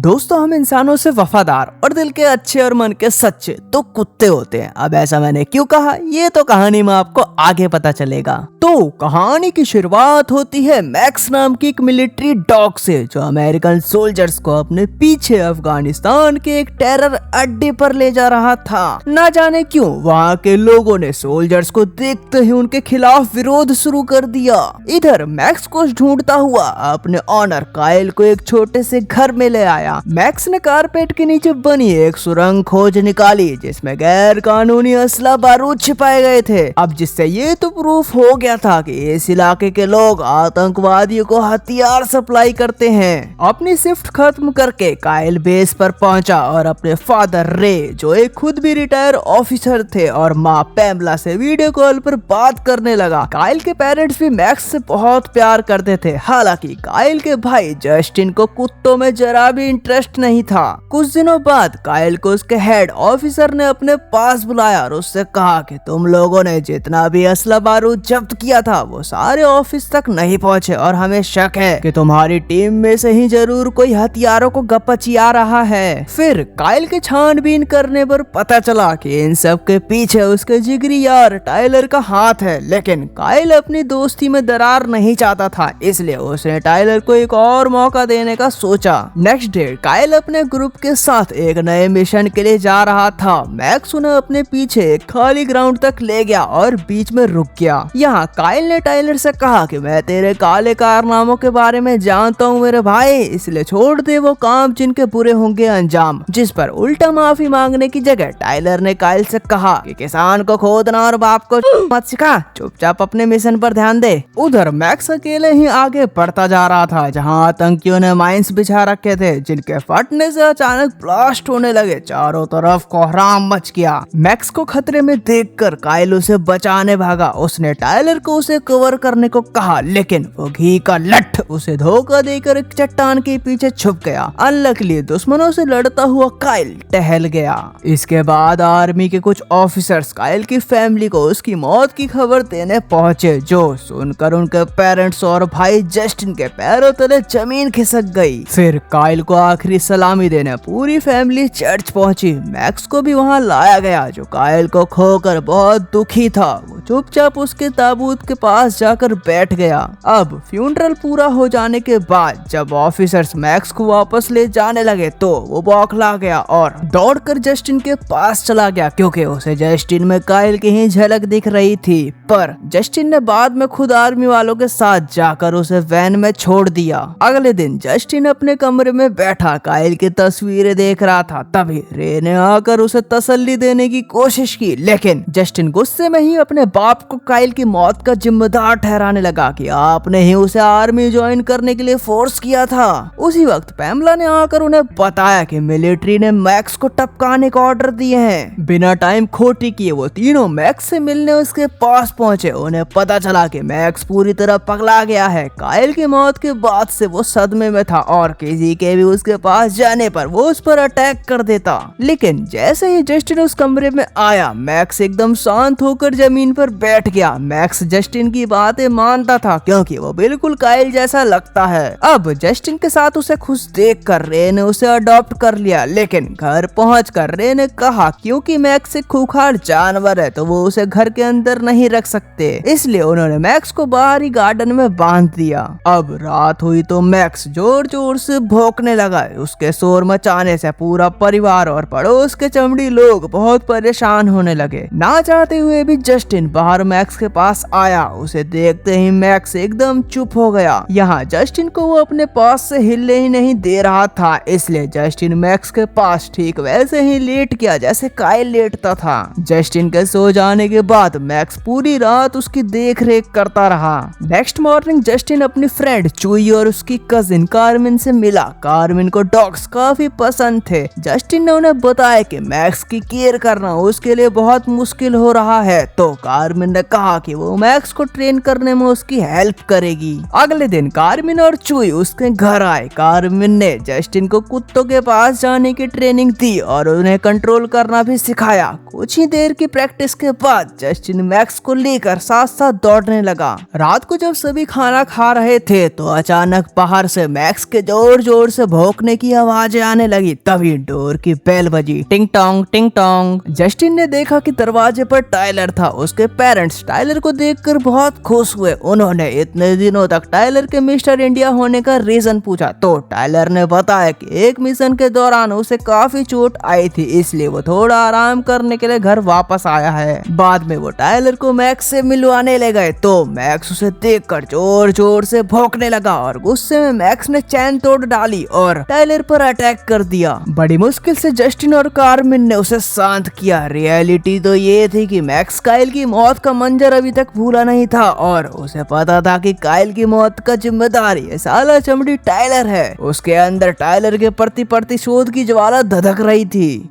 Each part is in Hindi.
दोस्तों, हम इंसानों से वफादार और दिल के अच्छे और मन के सच्चे तो कुत्ते होते हैं। अब ऐसा मैंने क्यों कहा, ये तो कहानी में आपको आगे पता चलेगा। तो कहानी की शुरुआत होती है मैक्स नाम की एक मिलिट्री डॉग से, जो अमेरिकन सोल्जर्स को अपने पीछे अफगानिस्तान के एक टेरर अड्डे पर ले जा रहा था। ना जाने क्यों वहाँ के लोगों ने सोल्जर्स को देखते ही उनके खिलाफ विरोध शुरू कर दिया। इधर मैक्स को ढूंढता हुआ अपने ऑनर काइल को एक छोटे से घर में ले आया। मैक्स ने कारपेट के नीचे बनी एक सुरंग खोज निकाली जिसमें गैर कानूनी असला बारूद छिपाए गए थे। अब जिससे ये तो प्रूफ हो गया था कि इस इलाके के लोग आतंकवादियों को हथियार सप्लाई करते हैं। अपनी शिफ्ट खत्म करके काइल बेस पर पहुंचा और अपने फादर रे, जो एक खुद भी रिटायर ऑफिसर थे, और माँ पैमला से वीडियो कॉल पर बात करने लगा। काइल के पेरेंट्स भी मैक्स से बहुत प्यार करते थे। हालांकि काइल के भाई जस्टिन को कुत्तों में जरा भी इंटरेस्ट नहीं था। कुछ दिनों बाद काइल को उसके हेड ऑफिसर ने अपने पास बुलाया और उससे कहा कि तुम लोगों ने जितना भी असला बारूद जब्त किया था वो सारे ऑफिस तक नहीं पहुंचे और हमें शक है कि तुम्हारी टीम में से ही जरूर कोई हथियारों को गपचिया रहा है। फिर काइल के छानबीन करने पर पता चला कि इन सब के पीछे उसके जिगरी यार टाइलर का हाथ है। लेकिन काइल अपनी दोस्ती में दरार नहीं चाहता था, इसलिए उसने टाइलर को एक और मौका देने का सोचा। नेक्स्ट डे काइल अपने ग्रुप के साथ एक नए मिशन के लिए जा रहा था। मैक्स उन्हें अपने पीछे एक खाली ग्राउंड तक ले गया और बीच में रुक गया। यहाँ काइल ने टाइलर से कहा कि मैं तेरे काले कारनामों के बारे में जानता हूँ मेरे भाई, इसलिए छोड़ दे वो काम जिनके बुरे होंगे अंजाम। जिस पर उल्टा माफी मांगने की जगह टाइलर ने काइल से कहा कि किसान को खोदना और बाप को मत सिखा, चुपचाप अपने मिशन पर ध्यान दे। उधर मैक्स अकेले ही आगे बढ़ता जा रहा था, जहाँ आतंकियों ने माइंस बिछा रखे थे जिनके फटने से अचानक ब्लास्ट होने लगे। चारों तरफ कोहराम मच गया। मैक्स को खतरे में देखकर काइल उसे बचाने भागा। उसने टाइलर को उसे कवर करने को कहा, लेकिन वो घी का लठ उसे धोखा देकर एक चट्टान के पीछे छुप गया। अनलकीली दुश्मनों से लड़ता हुआ काइल टहल गया। इसके बाद आर्मी के कुछ ऑफिसर्स काइल की फैमिली को उसकी मौत की खबर देने पहुंचे, जो सुनकर उनके पेरेंट्स और भाई जस्टिन के पैरों तले जमीन खिसक गई। फिर काइल को आखिरी सलामी देने पूरी फैमिली चर्च पहुंची। मैक्स को भी वहां लाया गया, जो काइल को खोकर बहुत दुखी था। वो चुपचाप उसके ताबूत के पास जाकर बैठ गया। अब फ्यूनरल पूरा हो जाने के बाद जब ऑफिसर्स मैक्स को वापस ले जाने लगे तो वो बौखला गया और दौड़कर जस्टिन के पास चला गया, क्योंकि उसे जस्टिन में काइल की ही झलक दिख रही थी। पर जस्टिन ने बाद में खुद आर्मी वालों के साथ जाकर उसे वैन में छोड़ दिया। अगले दिन जस्टिन अपने कमरे में बैठा काइल की तस्वीरें देख रहा था। तभी रे ने आकर उसे तसल्ली देने की कोशिश की, लेकिन जस्टिन गुस्से में ही अपने बाप को काइल की मौत का जिम्मेदार ठहराने लगा कि आपने ही उसे आर्मी ज्वाइन करने के लिए फोर्स किया था। उसी वक्त पैमला ने आकर उन्हें बताया कि मिलिट्री ने मैक्स को टपकाने का ऑर्डर दिए हैं। बिना टाइम खोटी किए वो तीनों मैक्स से मिलने उसके पास पहुंचे। उन्हें पता चला कि मैक्स पूरी तरह पगला गया है। काइल की मौत के बाद से वो सदमे में था और किसी के भी उसके पास जाने पर वो उस पर अटैक कर देता। लेकिन जैसे ही जस्टिन उस कमरे में आया, मैक्स एकदम शांत होकर जमीन पर बैठ गया। मैक्स जस्टिन की बातें मानता था क्योंकि वो बिल्कुल काइल जैसा लगता है। अब जस्टिन के साथ उसे खुश देखकर रे ने उसे अडॉप्ट कर लिया, लेकिन घर पहुंचकर रे ने कहा क्योंकि मैक्स एक खूंखार जानवर है तो वो उसे घर के अंदर नहीं रख सकते, इसलिए उन्होंने मैक्स को बाहरी गार्डन में बांध दिया। अब रात हुई तो मैक्स जोर जोर से भौंकने लगा। उसके शोर मचाने से पूरा परिवार और पड़ोस के चमड़ी लोग बहुत परेशान होने लगे। ना चाहते हुए भी जस्टिन बाहर मैक्स के पास आया। उसे देखते ही मैक्स एकदम चुप हो गया। यहाँ जस्टिन को वो अपने पास से हिलने ही नहीं दे रहा था, इसलिए जस्टिन मैक्स के पास ठीक वैसे ही लेट गया जैसे काइल लेटता था। जस्टिन के सो जाने के बाद मैक्स पूरी रात उसकी देख रेख करता रहा। नेक्स्ट मॉर्निंग जस्टिन अपनी फ्रेंड चुई और उसकी कजिन कार्मिन से मिला। कार्मिन को डॉग्स काफी पसंद थे। जस्टिन ने उन्हें बताया कि मैक्स की केयर करना उसके लिए बहुत मुश्किल हो रहा है, तो कार्मिन ने कहा कि वो मैक्स को ट्रेन करने में उसकी हेल्प करेगी। अगले दिन कार्मिन और चुई उसके घर आए। कार्मिन ने जस्टिन को कुत्तों के पास जाने की ट्रेनिंग दी और उन्हें कंट्रोल करना भी सिखाया। कुछ ही देर की प्रैक्टिस के बाद जस्टिन मैक्स को लेकर साथ साथ दौड़ने लगा। रात को जब सभी खाना खा रहे थे तो अचानक बाहर से मैक्स के जोर जोर से भौंक भौंकने की आवाजें आने लगी। तभी डोर की बेल बजी, टिंग टोंग टिंग टोंग। जस्टिन ने देखा कि दरवाजे पर टाइलर था। उसके पेरेंट्स टाइलर को देखकर बहुत खुश हुए। उन्होंने इतने दिनों तक टाइलर के मिस्टर इंडिया होने का रीजन पूछा तो टाइलर ने बताया कि एक मिशन के दौरान उसे काफी चोट आई थी, इसलिए वो थोड़ा आराम करने के लिए घर वापस आया है। बाद में वो टाइलर को मैक्स से मिलवाने ले गए तो मैक्स उसे देखकर जोर जोर से भौंकने लगा और गुस्से में मैक्स ने चैन तोड़ डाली और टाइलर पर अटैक कर दिया। बड़ी मुश्किल से जस्टिन और कार्मिन ने उसे शांत किया। रियलिटी तो ये थी कि मैक्स काइल की मौत का मंजर अभी तक भूला नहीं था और उसे पता था कि काइल की मौत का जिम्मेदार ये साला चमड़ी टाइलर है। उसके अंदर टाइलर के प्रति प्रतिशोध की ज्वाला धधक रही थी।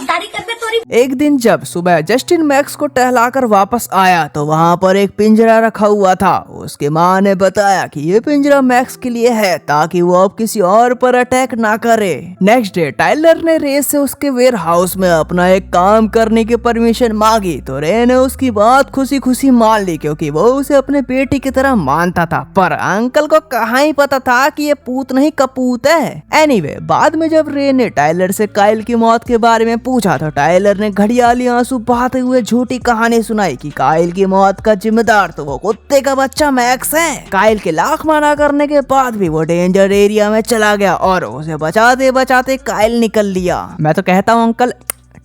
एक दिन जब सुबह जस्टिन मैक्स को टहलाकर वापस आया तो वहाँ पर एक पिंजरा रखा हुआ था। उसकी माँ ने बताया कि ये पिंजरा मैक्स के लिए है ताकि वो अब किसी और पर अटैक ना करे। नेक्स्ट डे टाइलर ने रे से उसके वेयर हाउस में अपना एक काम करने की परमिशन मांगी तो रे ने उसकी बात खुशी खुशी मान ली क्योंकि वो उसे अपने बेटी की तरह मानता था। पर अंकल को कहाँ ही पता था कि ये पूत नहीं कपूत है। एनीवे, बाद में जब रे ने टाइलर से काइल की मौत के बारे में पूछा तो टाइलर ने घड़ियाली आंसू बहाते हुए झूठी कहानी सुनाई कि काइल की मौत का जिम्मेदार तो वो कुत्ते का बच्चा मैक्स है। काइल के लाख मना करने के बाद भी वो डेंजर एरिया में चला गया और उसे बचाते बचाते काइल निकल लिया। मैं तो कहता हूँ अंकल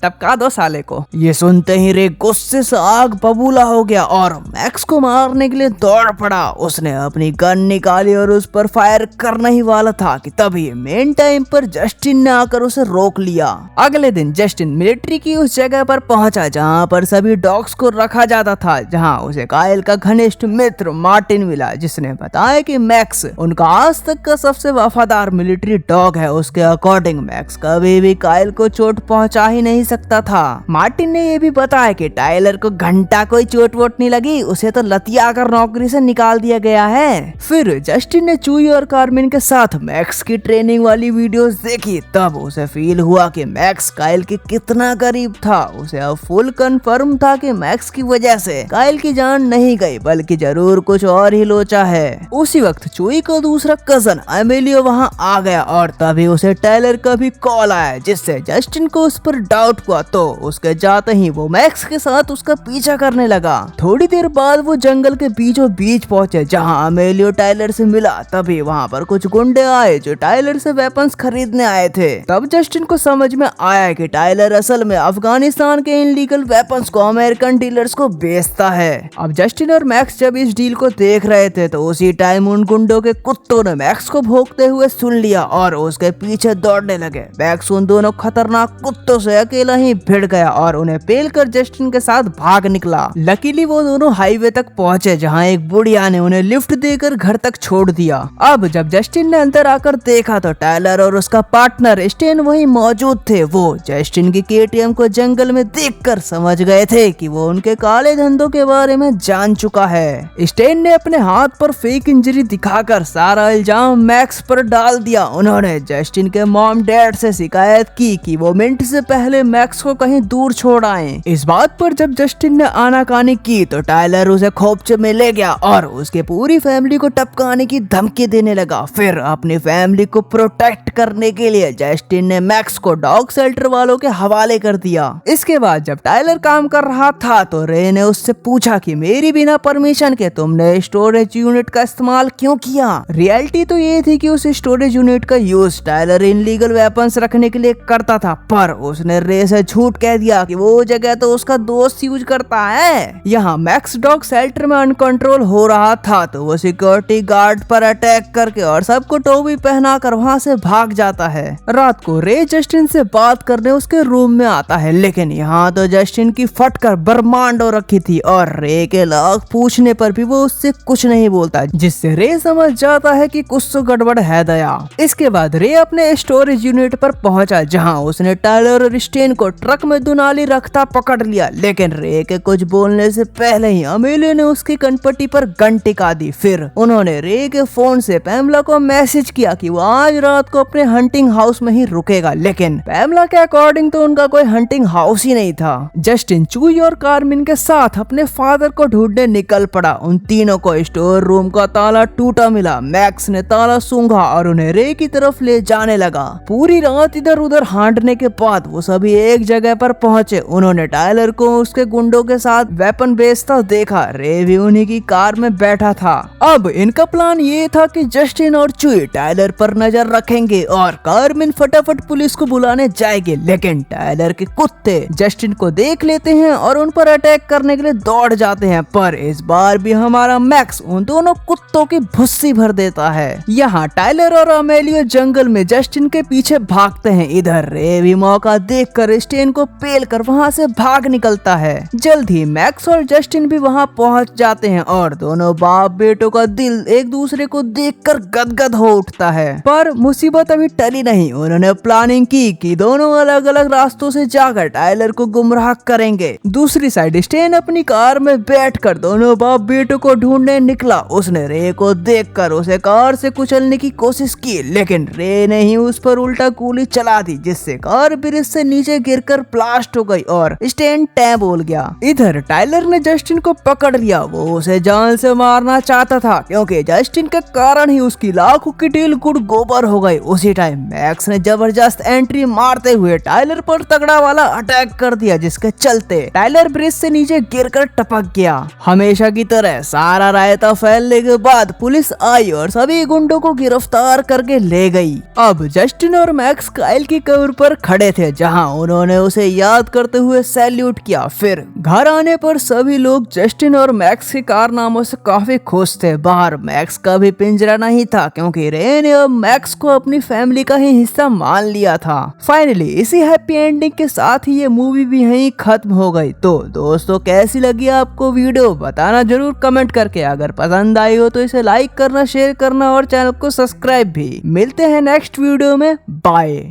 टपका दो साले को। ये सुनते ही रे गुस्से से आग बबूला हो गया और मैक्स को मारने के लिए दौड़ पड़ा। उसने अपनी गन निकाली और उस पर फायर करना ही वाला था कि तभी मेन टाइम पर जस्टिन ने आकर उसे रोक लिया। अगले दिन जस्टिन मिलिट्री की उस जगह पर पहुंचा जहां पर सभी डॉग्स को रखा जाता था, जहां उसे काइल का घनिष्ठ मित्र मार्टिन मिला जिसने बताया कि मैक्स उनका आज तक का सबसे वफादार मिलिट्री डॉग है। उसके अकॉर्डिंग मैक्स कभी भी काइल को चोट पहुंचा ही नहीं सकता था। मार्टिन ने ये भी बताया कि टाइलर को घंटा कोई चोट वोट नहीं लगी, उसे तो लतिया कर नौकरी से निकाल दिया गया है। फिर जस्टिन ने चूई और कार्मिन के साथ मैक्स की ट्रेनिंग वाली वीडियोस देखी। तब उसे फील हुआ कि मैक्स काइल के कितना करीब था। उसे अब फुल कंफर्म था कि मैक्स की वजह से काइल की जान नहीं गई बल्कि जरूर कुछ और ही लोचा है। उसी वक्त चूई का दूसरा कजन एमिलियो वहाँ आ गया और तभी उसे टाइलर का भी कॉल आया जिससे जस्टिन को उस पर डाउट हुआ। तो उसके जाते ही वो मैक्स के साथ उसका पीछा करने लगा। थोड़ी देर बाद वो जंगल के बीचों बीच पहुंचे जहां अमेलियो टाइलर से मिला। तभी वहां पर कुछ गुंडे आए जो टाइलर से वेपन्स खरीदने आए थे। तब जस्टिन को समझ में आया कि टाइलर असल में अफगानिस्तान के इनलीगल वेपन्स को अमेरिकन डीलर्स को बेचता है। अब जस्टिन और मैक्स जब इस डील को देख रहे थे तो उसी टाइम उन गुंडों के कुत्तों ने मैक्स को भौंकते हुए सुन लिया और उसके पीछे दौड़ने लगे। मैक्स उन दोनों खतरनाक कुत्तों से अकेला ही भिड़ गया और उन्हें पेलकर जस्टिन के साथ भाग निकला। लकीली वो दोनों हाईवे तक पहुंचे जहां एक बुढ़िया ने उन्हें लिफ्ट देकर घर तक छोड़ दिया। अब जब जस्टिन ने अंदर आकर देखा तो टाइलर और उसका पार्टनर स्टेन वहीं मौजूद थे। वो जस्टिन की केटीएम को जंगल में देखकर समझ गए थे कि वो उनके काले धंधों के बारे में जान चुका है। स्टेन ने अपने हाथ पर फेक इंजरी दिखाकर सारा इल्जाम मैक्स पर डाल दिया। उन्होंने जस्टिन के मॉम डैड से शिकायत की कि वो मिनट से पहले मैक्स को कहीं दूर छोड़ आए। इस बात पर जब जस्टिन ने आनाकानी की तो टाइलर उसे खोपचे में ले गया और उसके पूरी फैमिली को टपकाने की धमकी देने लगा। फिर अपनी फैमिली को प्रोटेक्ट करने के लिए जस्टिन ने मैक्स को डॉग शेल्टर वालों के हवाले कर दिया। इसके बाद जब टाइलर काम कर रहा था तो रे ने उससे पूछा कि मेरी बिना परमिशन के तुमने स्टोरेज यूनिट का इस्तेमाल क्यों किया। रियलिटी तो ये थी कि उस स्टोरेज यूनिट का यूज टाइलर इनलीगल वेपन्स रखने के लिए करता था, पर उसने रे से झूठ कह दिया कि वो जगह तो उसका दोस्त यूज करता है। यहाँ मैक्स डॉग शेल्टर में अनकंट्रोल हो रहा था तो वो सिक्योरिटी गार्ड पर अटैक करके और सबको टोपी पहना कर वहाँ से भाग जाता है। रात को रे जस्टिन से बात करने उसके रूम में आता है, लेकिन यहाँ तो जस्टिन की फटकर बरमांड हो रखी थी और रे के लाख पूछने पर भी वो उससे कुछ नहीं बोलता, जिससे रे समझ जाता है कि कुछ तो गड़बड़ है दया। इसके बाद रे अपने स्टोरेज यूनिट पर पहुंचा जहां उसने टाइलर और स्टेन को ट्रक में दुनाली रखता पकड़ लिया, लेकिन रे के कुछ बोलने से पहले ही अमेलिया ने उसकी कनपट्टी पर गन टिका दी। फिर उन्होंने रे के फोन से पैमला को मैसेज किया कि वो आज रात को अपने हंटिंग हाउस में ही रुकेगा, लेकिन पैमला के अकॉर्डिंग तो उनका कोई हंटिंग हाउस ही नहीं था। जस्टिन चूई और कार्मिन के साथ अपने फादर को ढूंढने निकल पड़ा। उन तीनों को स्टोर रूम का ताला टूटा मिला। मैक्स ने ताला सूंघा और उन्हें रे की तरफ ले जाने लगा। पूरी रात इधर उधर हांटने के बाद वो सभी एक जगह पर पहुंचे। उन्होंने टायलर को उसके गुंडों के साथ वेपन बेचता देखा। रे भी उन्हीं की कार में बैठा था। अब इनका प्लान ये था कि जस्टिन और चूई टायलर पर नजर रखेंगे और कार्मिन फटाफट पुलिस को बुलाने जाएंगे, लेकिन टायलर के कुत्ते जस्टिन को देख लेते हैं और उन पर अटैक करने के लिए दौड़ जाते हैं। पर इस बार भी हमारा मैक्स उन दोनों कुत्तों की भुस्सी भर देता है। यहाँ टायलर और अमेलिया जंगल में जस्टिन के पीछे भागते हैं। इधर रे भी मौका देखकर स्टेन को पेल कर वहाँ से भाग निकलता है। जल्द ही मैक्स और जस्टिन भी वहाँ पहुँच जाते हैं और दोनों बाप बेटों का दिल एक दूसरे को देखकर गदगद हो उठता है। पर मुसीबत अभी टली नहीं। उन्होंने प्लानिंग की कि दोनों अलग अलग रास्तों से जाकर टायलर को गुमराह करेंगे। दूसरी साइड स्टेन अपनी कार में बैठकर दोनों बाप बेटों को ढूंढने निकला। उसने रे को देखकर उसे कार से कुचलने की कोशिश की, लेकिन रे ने ही उस पर उल्टा गोली चला दी, जिससे कार ब्रिज से नीचे गिरकर ब्लास्ट हो गई और स्टेन टैं बोल गया। इधर टायलर ने जस्टिन को पकड़ लिया। वो उसे जान से मारना चाहता था, क्योंकि जस्टिन के कारण ही उसकी लाखों की डील गुड़ गोबर हो गई। उसी टाइम मैक्स ने जबरदस्त एंट्री मारते हुए टायलर पर तगड़ा वाला अटैक कर दिया, जिसके चलते टायलर ब्रिज से नीचे गिरकर टपक गया। हमेशा की तरह सारा रायता फैलने के बाद पुलिस आई और सभी गुंडों को गिरफ्तार करके ले गई। अब जस्टिन और मैक्स काइल की कब्र पर खड़े थे, जहां उन्होंने उसे याद करते हुए सैल्यूट किया। फिर घर आने पर सभी लोग जस्टिन और मैक्स के कारनामों से काफी खुश थे। बाहर मैक्स का भी पिंजरा नहीं था, क्योंकि रे ने अब मैक्स को अपनी फैमिली का ही हिस्सा मान लिया था। फाइनली इसी हैप्पी एंडिंग के साथ ही ये मूवी भी यहीं खत्म हो गई। तो दोस्तों, कैसी लगी आपको वीडियो बताना जरूर कमेंट करके। अगर पसंद आई हो तो इसे लाइक करना, शेयर करना और चैनल को सब्सक्राइब भी। मिलते हैं नेक्स्ट वीडियो में। बाय।